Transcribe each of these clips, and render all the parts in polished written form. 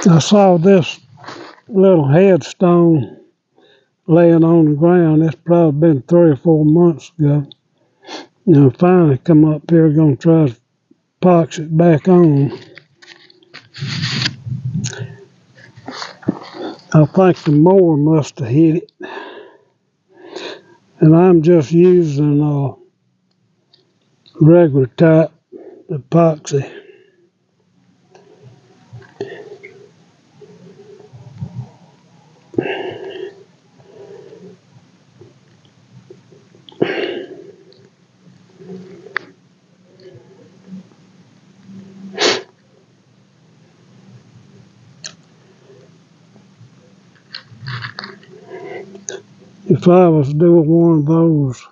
I saw this little headstone laying on the ground. It's probably been 3 or 4 months ago. And I finally come up here, gonna try to box it back on. I think the mower must have hit it. And I'm just using regular type epoxy. If I was doing one of those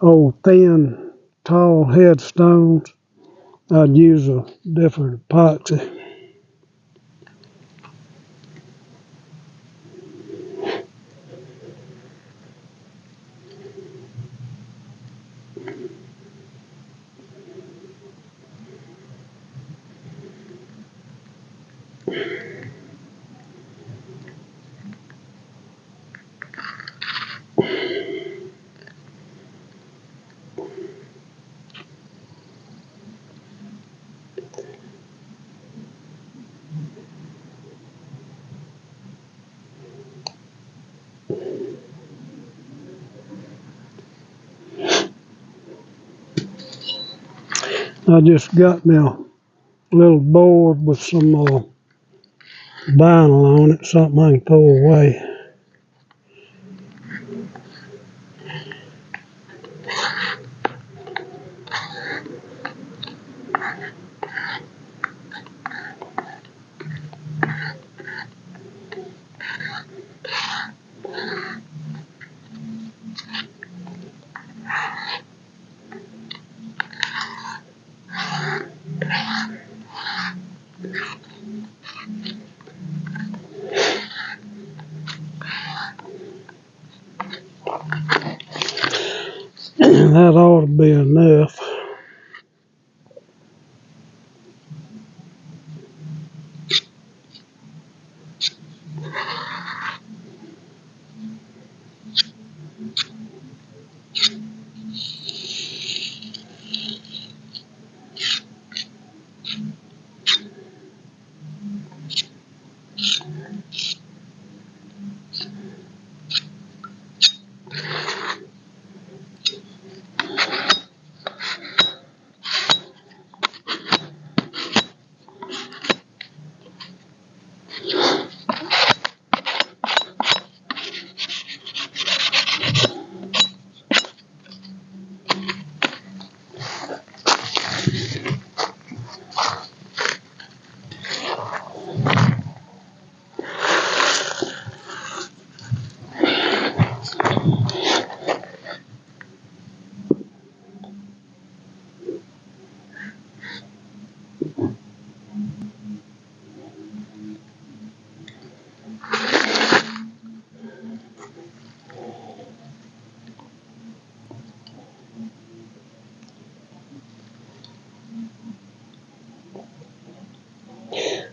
old thin, tall headstones, I'd use a different epoxy. I just got me a little board with some vinyl on it, something I can throw away. That ought to be enough.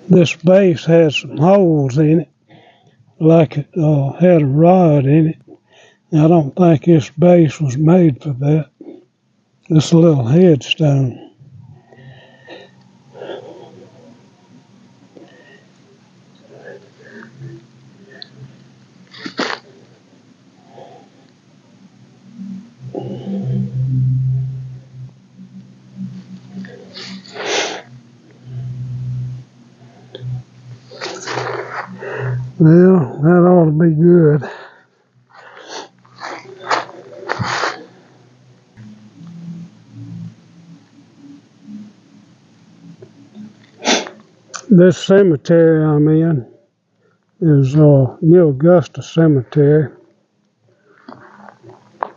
This base had some holes in it, like it had a rod in it. I don't think this base was made for that. This little headstone. Well, that ought to be good. This cemetery I'm in is New Augusta Cemetery,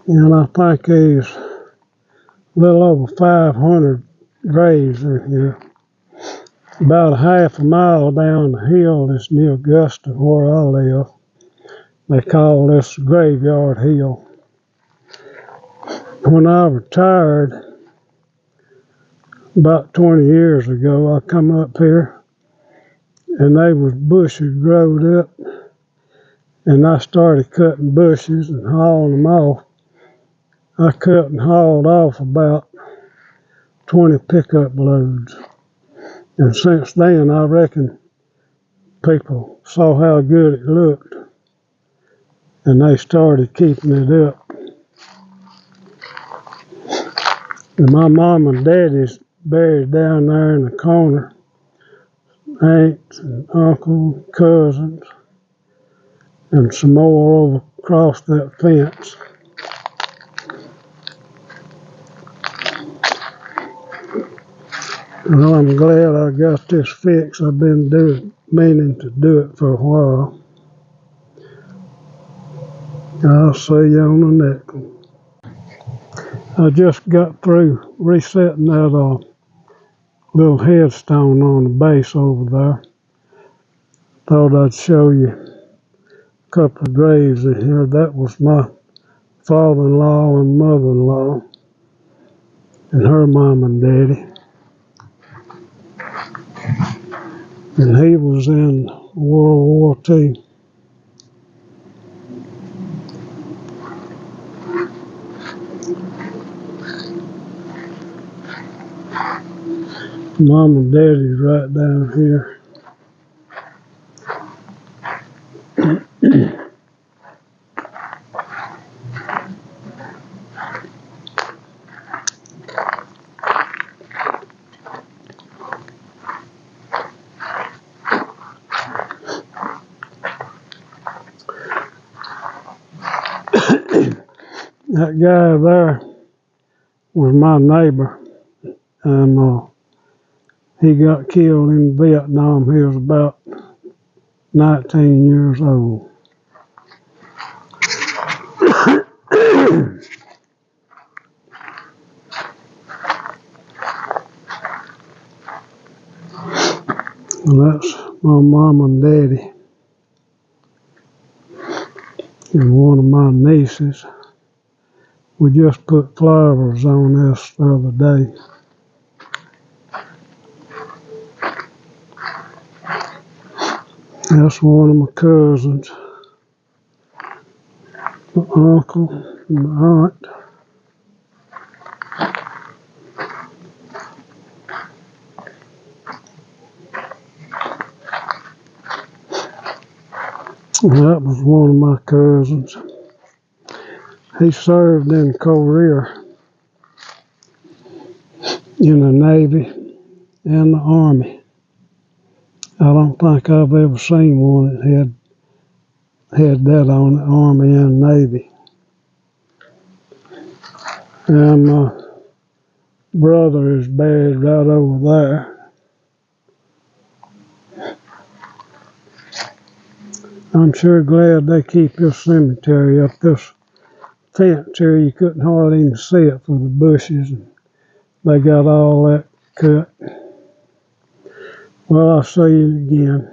and I think there's a little over 500 graves in here. About a half a mile down the hill is New Augusta, where I live. They call this Graveyard Hill. When I retired about 20 years ago, I come up here and they was bushes growed up, and I started cutting bushes and hauling them off. I cut and hauled off about 20 pickup loads. And since then, I reckon people saw how good it looked, and they started keeping it up. And my mom and daddy's buried down there in the corner. Aunts and uncles, cousins, and some more over across that fence. Well, I'm glad I got this fixed. I've been meaning to do it for a while. I'll see you on the next one. I just got through resetting that little headstone on the base over there. Thought I'd show you a couple of graves in here. That was my father-in-law and mother-in-law, and her mom and daddy. And he was in World War II. Mom and daddy's right down here. That guy there was my neighbor, and he got killed in Vietnam. He was about 19 years old. And that's my mom and daddy, and one of my nieces. We just put flowers on this the other day. That's one of my cousins, my uncle, and my aunt. And that was one of my cousins. He served in Korea, in the Navy and the Army. I don't think I've ever seen one that had that on the Army and Navy. And my brother is buried right over there. I'm sure glad they keep this cemetery up. This fence here, you couldn't hardly even see it for the bushes. And they got all that cut. Well, I'll see you again.